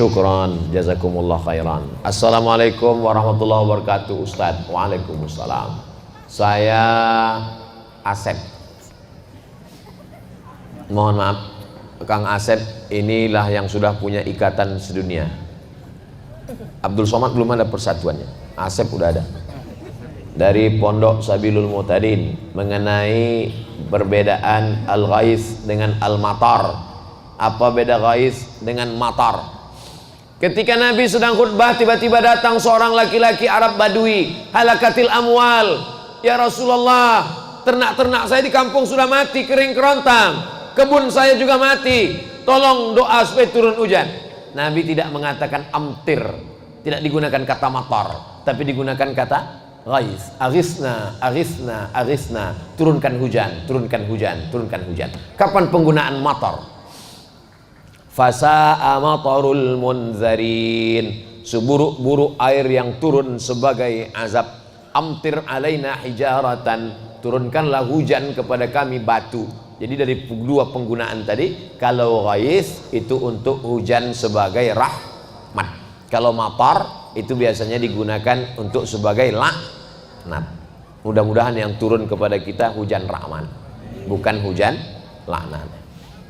Syukran, jazakumullah khairan. Assalamualaikum warahmatullahi wabarakatuh Ustadz. Waalaikumsalam. Saya Asep. Mohon maaf, Kang Asep inilah yang sudah punya ikatan sedunia. Abdul Somad belum ada persatuannya, Asep udah ada. Dari Pondok Sabilul Mu'tadin mengenai perbedaan al-ghais dengan al-matar. Apa beda ghais dengan matar? Ketika Nabi sedang khutbah, tiba-tiba datang seorang laki-laki Arab Badui, halakatil amwal. Ya Rasulullah, ternak-ternak saya di kampung sudah mati, kering kerontang, kebun saya juga mati, tolong doa supaya turun hujan. Nabi tidak mengatakan amtir, tidak digunakan kata matar, tapi digunakan kata ghais. Aghisna, aghisna, aghisna, turunkan hujan, turunkan hujan, turunkan hujan. Kapan penggunaan matar? Fasa'a matarul munzarin, seburuk-buruk air yang turun sebagai azab. Amtir alaina hijaratan, turunkanlah hujan kepada kami batu. Jadi dari dua penggunaan tadi, kalau ghais itu untuk hujan sebagai rahmat, kalau matar itu biasanya digunakan untuk sebagai laknat. Mudah-mudahan yang turun kepada kita hujan rahmat, bukan hujan laknat.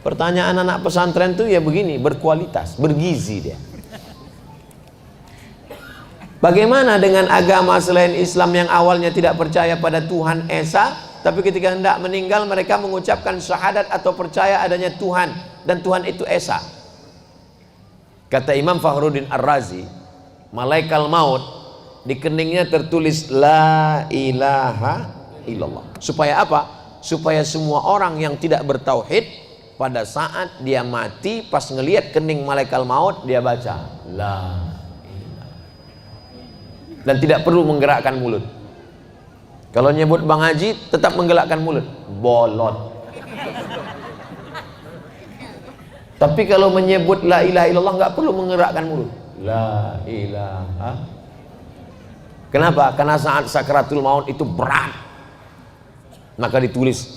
Pertanyaan anak pesantren tuh ya begini, berkualitas, bergizi dia. Bagaimana dengan agama selain Islam yang awalnya tidak percaya pada Tuhan Esa, tapi ketika hendak meninggal mereka mengucapkan syahadat atau percaya adanya Tuhan, dan Tuhan itu Esa. Kata Imam Fakhruddin Ar-Razi, malaikat maut di keningnya tertulis la ilaha illallah. Supaya apa? Supaya semua orang yang tidak bertauhid pada saat dia mati, pas ngelihat kening malaikat maut, dia baca la ilaha, dan tidak perlu menggerakkan mulut. Kalau nyebut Bang Haji tetap menggerakkan mulut, bolot. Tapi kalau menyebut la ilaha illallah nggak perlu menggerakkan mulut, la ilaha. Kenapa? Karena saat sakratul maut itu berat, maka ditulis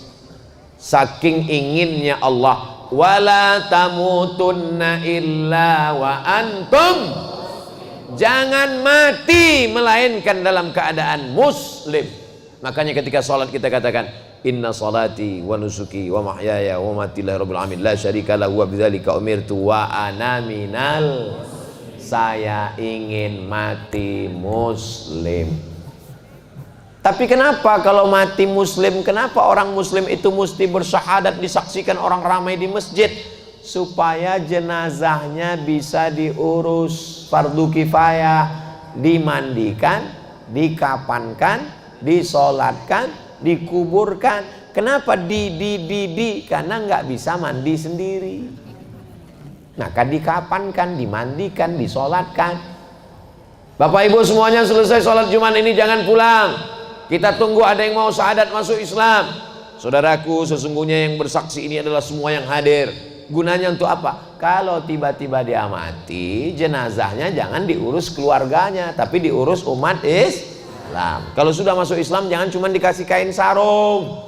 saking inginnya Allah, wala tamutunna illa wa antum, jangan mati melainkan dalam keadaan muslim. Makanya ketika sholat kita katakan inna salati wa nusuki wa mahyaya wa mamati lillahi rabbil alamin la syarika lahu wa bidzalika umirtu wa ana minal, saya ingin mati muslim. Tapi kenapa kalau mati muslim, kenapa orang muslim itu mesti bersyahadat disaksikan orang ramai di masjid? Supaya jenazahnya bisa diurus, fardu kifayah, dimandikan, dikapankan, disolatkan, dikuburkan. Kenapa karena nggak bisa mandi sendiri. Nah, kan dikapankan, dimandikan, disolatkan. Bapak Ibu semuanya, selesai sholat Jumat ini jangan pulang. Kita tunggu ada yang mau syahadat masuk Islam. Saudaraku, sesungguhnya yang bersaksi ini adalah semua yang hadir. Gunanya untuk apa? Kalau tiba-tiba dia mati, jenazahnya jangan diurus keluarganya, tapi diurus umat Islam. Kalau sudah masuk Islam, jangan cuma dikasih kain sarung,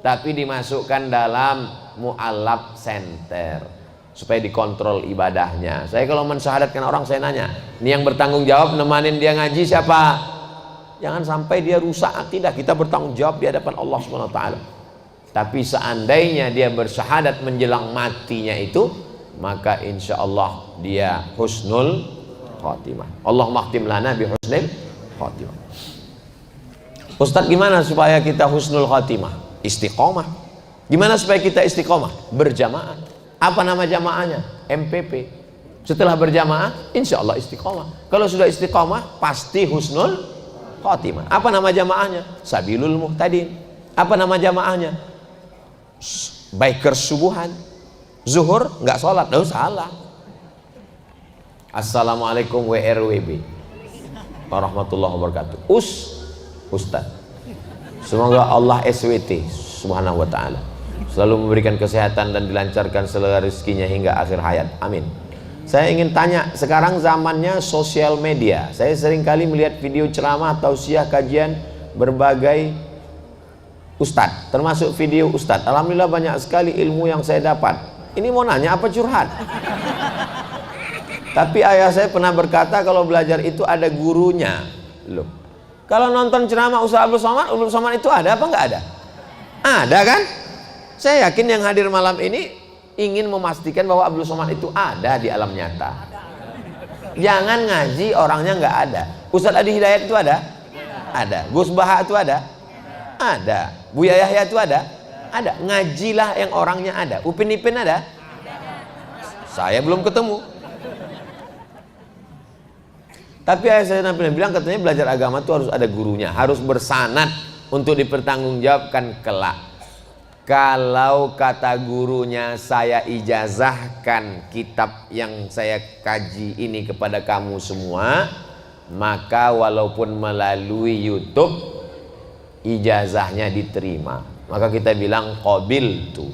tapi dimasukkan dalam mu'allab center supaya dikontrol ibadahnya. Saya kalau mensyahadatkan orang, saya nanya, ini yang bertanggung jawab nemanin dia ngaji siapa? Jangan sampai dia rusak akidah. Kita bertanggung jawab di hadapan Allah Subhanahu wa taala. Tapi seandainya dia bersyahadat menjelang matinya itu, maka insya Allah dia husnul khatimah. Allahumma khtim lana bi husnil khatimah. Ustadz, gimana supaya kita husnul khatimah? Istiqomah. Gimana supaya kita istiqomah? Berjamaah. Apa nama jamaahnya? MPP. Setelah berjamaah, insya Allah istiqomah. Kalau sudah istiqomah, pasti husnul khatimah. Apa nama jamaahnya? Sabilul Muhtadin. Apa nama jamaahnya? Bikers subuhan. Zuhur nggak sholat, salah. Assalamualaikum WRWB warahmatullahi wabarakatuh. Ustaz. Semoga Allah SWT subhanahu wa ta'ala selalu memberikan kesehatan dan dilancarkan segala rezekinya hingga akhir hayat. Amin. Saya ingin tanya, sekarang zamannya sosial media. Saya sering kali melihat video ceramah, tausiah, kajian berbagai ustadz, termasuk video ustadz. Alhamdulillah banyak sekali ilmu yang saya dapat. Ini mau nanya apa curhat? Tapi ayah saya pernah berkata kalau belajar itu ada gurunya. Loh, kalau nonton ceramah Ustaz Abdul Somad itu ada apa nggak ada? Ada kan? Saya yakin yang hadir malam ini ingin memastikan bahwa Abdul Somad itu ada di alam nyata. Jangan ngaji orangnya nggak ada. Ustaz Adi Hidayat itu ada? Ada. Gus Baha itu ada? Ada. Buya Yahya itu ada? Ada. Ngajilah yang orangnya ada. Upin Ipin ada? Saya belum ketemu. Tapi ayah saya bilang katanya belajar agama itu harus ada gurunya, harus bersanad untuk dipertanggungjawabkan kelak. Kalau kata gurunya, saya ijazahkan kitab yang saya kaji ini kepada kamu semua, maka walaupun melalui YouTube ijazahnya diterima. Maka kita bilang qabiltu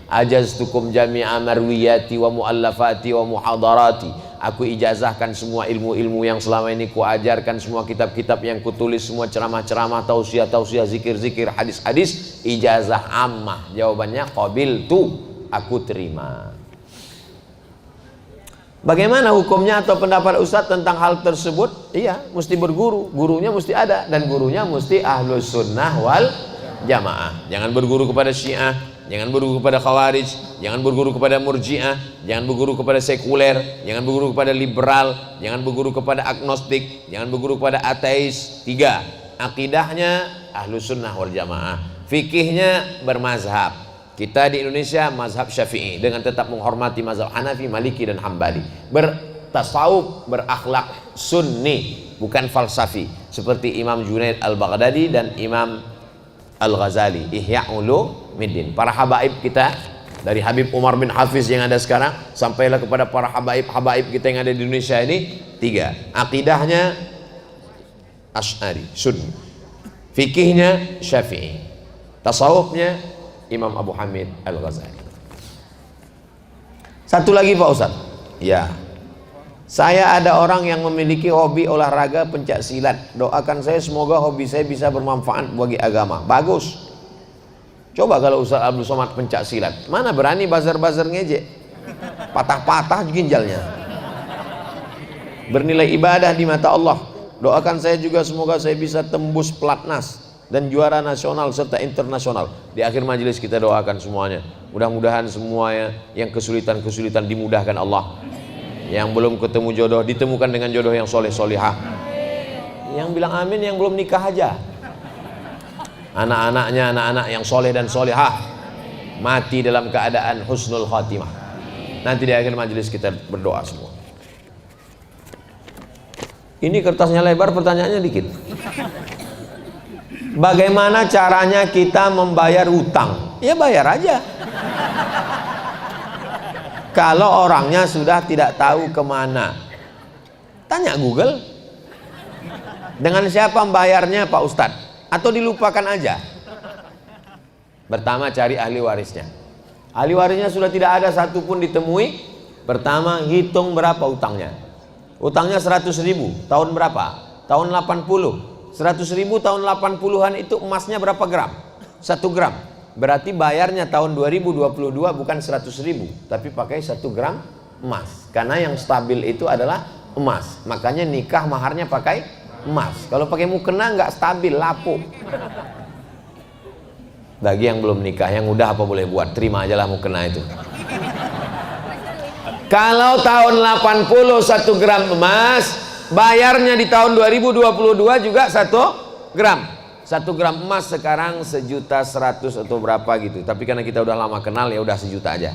ajaztukum jami'a marwiyati wa muallafati wa muhadarati. Aku ijazahkan semua ilmu-ilmu yang selama ini kuajarkan, semua kitab-kitab yang kutulis, semua ceramah-ceramah, tausiah-tausiah, zikir-zikir, hadis-hadis, ijazah ammah. Jawabannya qabiltu, aku terima. Bagaimana hukumnya atau pendapat Ustadz tentang hal tersebut? Iya, mesti berguru, gurunya mesti ada, dan gurunya mesti ahlus sunnah wal jamaah. Jangan berguru kepada Syiah, jangan berguru kepada Khawarij, jangan berguru kepada Murji'ah, jangan berguru kepada sekuler, jangan berguru kepada liberal, jangan berguru kepada agnostik, jangan berguru kepada ateis. 3. Akidahnya ahlus sunnah wal jamaah, fikihnya bermazhab. Kita di Indonesia mazhab Syafi'i dengan tetap menghormati mazhab Hanafi, Maliki dan Hambali. Bertasawuf, berakhlak sunni, bukan falsafi, seperti Imam Junaid Al-Baghdadi dan Imam Al-Ghazali, Ihya Ulumuddin. Para habaib kita, dari Habib Umar bin Hafiz yang ada sekarang sampailah kepada para habaib kita yang ada di Indonesia ini. 3. Akidahnya Asy'ari, Sunni, fikihnya Syafi'i, tasawufnya Imam Abu Hamid Al-Ghazali. Satu lagi Pak Ustadz, ya, saya ada orang yang memiliki hobi olahraga pencak silat. Doakan saya semoga hobi saya bisa bermanfaat bagi agama. Bagus. Coba kalau Ustaz Abdul Somad pencak silat, mana berani bazar-bazar ngejek, patah-patah ginjalnya. Bernilai ibadah di mata Allah. Doakan saya juga semoga saya bisa tembus pelatnas dan juara nasional serta internasional. Di akhir majelis kita doakan semuanya, mudah-mudahan semuanya yang kesulitan-kesulitan dimudahkan Allah. Yang belum ketemu jodoh ditemukan dengan jodoh yang soleh solihah. Yang bilang amin yang belum nikah aja. Anak-anaknya anak-anak yang soleh dan solihah, mati dalam keadaan husnul khatimah. Nanti di akhir majelis kita berdoa semua. Ini kertasnya lebar, pertanyaannya dikit. Bagaimana caranya kita membayar utang? Ya bayar aja. Kalau orangnya sudah tidak tahu kemana, tanya Google. Dengan siapa membayarnya Pak Ustadz? Atau dilupakan aja? Pertama cari ahli warisnya. Ahli warisnya sudah tidak ada satupun ditemui. Pertama hitung berapa utangnya. Utangnya 100.000, tahun berapa? Tahun 80. 100.000 tahun 80-an itu emasnya berapa gram? 1 gram. Berarti bayarnya tahun 2022 bukan 100.000, tapi pakai 1 gram emas. Karena yang stabil itu adalah emas. Makanya nikah maharnya pakai emas. Kalau pakai mukena nggak stabil, lapuk. Bagi yang belum nikah, yang udah apa boleh buat, terima aja lah mukena itu. Kalau tahun 80 1 gram emas, bayarnya di tahun 2022 juga 1 gram. 1 gram emas sekarang 1.100.000 atau berapa gitu. Tapi karena kita udah lama kenal ya udah 1 juta aja.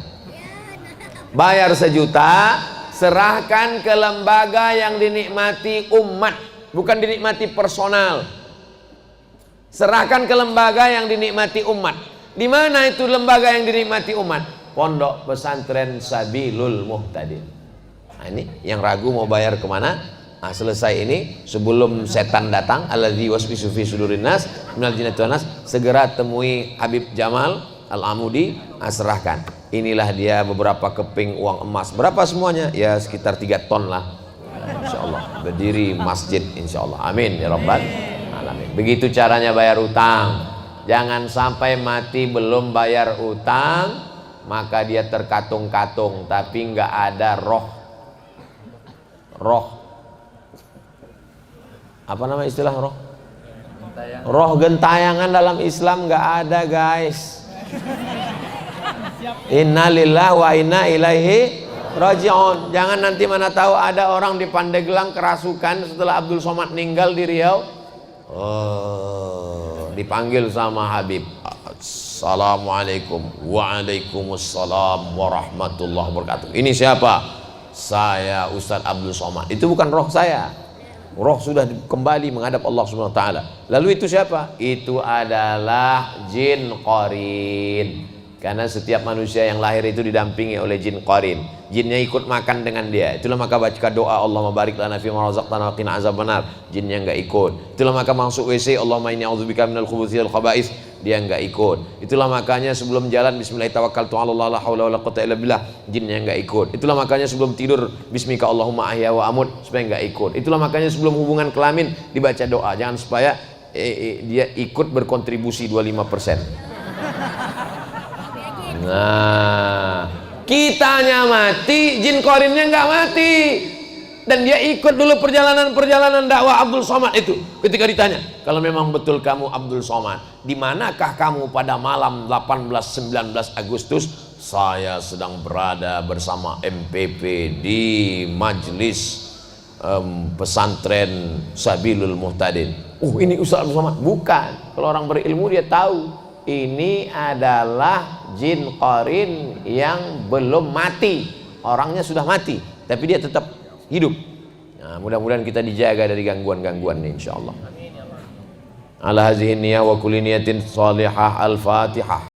Bayar 1 juta, serahkan ke lembaga yang dinikmati umat, bukan dinikmati personal. Serahkan ke lembaga yang dinikmati umat. Di mana itu lembaga yang dinikmati umat? Pondok Pesantren Sabilul Muhtadin. Nah, ini yang ragu mau bayar kemana? Nah, selesai ini sebelum setan datang, alladzi waswisu fi sudurin nas minal jinnati wan nas, segera temui Habib Jamal Al-Amudi, serahkan. Inilah dia beberapa keping uang emas. Berapa semuanya? Ya sekitar 3 ton lah. Insyaallah berdiri masjid insyaallah. Amin ya rabbal alamin. Begitu caranya bayar utang. Jangan sampai mati belum bayar utang, maka dia terkatung-katung tapi nggak ada roh. roh. Apa nama istilah roh? Roh gentayangan dalam Islam nggak ada, guys. Innalillahi wa inna ilaihi raji'un. Jangan nanti mana tahu ada orang di Pandeglang kerasukan setelah Abdul Somad meninggal di Riau. Dipanggil sama Habib. Assalamualaikum. Waalaikumsalam warahmatullahi wabarakatuh. Ini siapa? Saya Ustadz Abdul Somad. Itu bukan roh saya. Roh sudah kembali menghadap Allah Subhanahu wa taala. Lalu itu siapa? Itu adalah jin qarin. Karena setiap manusia yang lahir itu didampingi oleh jin qarin. Jinnya ikut makan dengan dia. Itulah maka baca doa Allahumma barik lana fi ma razaqtana wa qina azabannar. Jinnya enggak ikut. Itulah maka masuk WC Allahumma inni a'udzubika minal khubuthi wal khaba'is. Dia enggak ikut. Itulah makanya sebelum jalan bismillah tawakkaltu 'ala Allah la haula wala quwwata illa billah. Jinnya enggak ikut. Itulah makanya sebelum tidur bismika Allahumma ahya wa amut, supaya enggak ikut. Itulah makanya sebelum hubungan kelamin dibaca doa, jangan supaya dia ikut berkontribusi 25%. Nah, kitanya mati, jin qarinnya nggak mati, dan dia ikut dulu perjalanan dakwah Abdul Somad itu. Ketika ditanya, kalau memang betul kamu Abdul Somad, di manakah kamu pada malam 18-19 Agustus? Saya sedang berada bersama MPP di majelis pesantren Sabilul Muhtadin. Ini Ustaz Abdul Somad? Bukan. Kalau orang berilmu dia tahu. Ini adalah jin qarin yang belum mati. Orangnya sudah mati, tapi dia tetap hidup. Nah, mudah-mudahan kita dijaga dari gangguan-gangguan ini insyaallah. Ala hazihi niyah wa kulli niyatin salihah. Al-Fatihah.